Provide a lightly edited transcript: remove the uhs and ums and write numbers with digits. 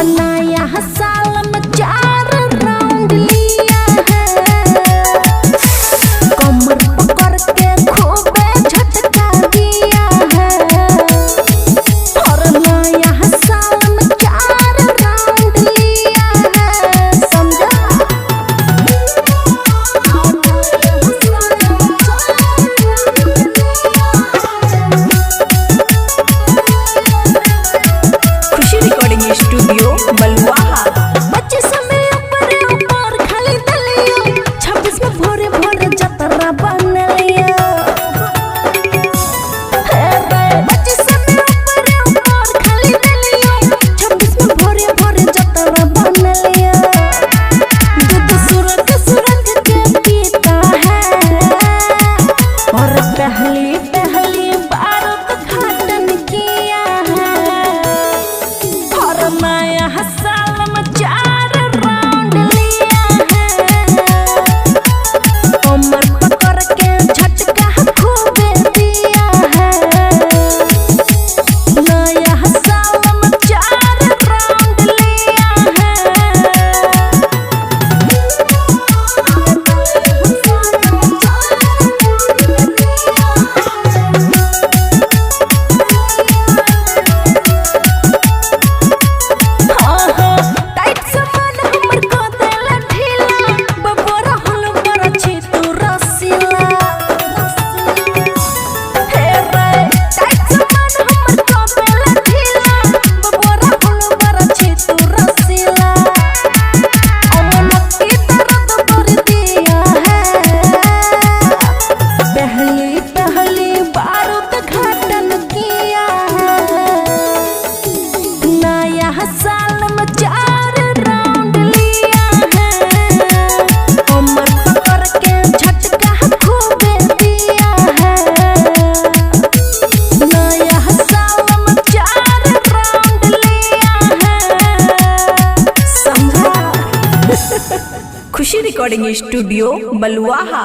नया साल में 4 राउंड लिया है, कमर पकड़ के खूबे झटका दिया है। और नया साल में 4 राउंड लिया है, समझा? खुशी रिकॉर्डिंग स्टूडियो बलुआहा। बच्चे समय ऊपर खाली दलिया, 26 में भोरे भोरे जतरा बन लिया। बच्चे समय ऊपर खाली दलिया, 26 में भोरे भोरे जतरा बन लिया। दूध सूरज के पीता है, और पहली बार उद्घाटन किया है। और नया साल में 4 राउंड लिया है, कमर पकड़ के झटका खूबे दिया है। नया साल में 4 राउंड लिया टाइट सामान हमर को देला ढीला, बबोरा होल बड़ा छी तू रसीला। हे रे टाइट सामान हमर को देला ढीला, बबोरा होल बड़ा छी तू रसीला। अमन की तरह कर दिया है, पहली बार उद्घाटन किया है। नया साल में 4 राउंड लिया है, कमर पकड़ के झटका खूबे दिया है। नया साल में 4 राउंड लिया है, समझा? खुशी रिकॉर्डिंग स्टूडियो बलुआहा।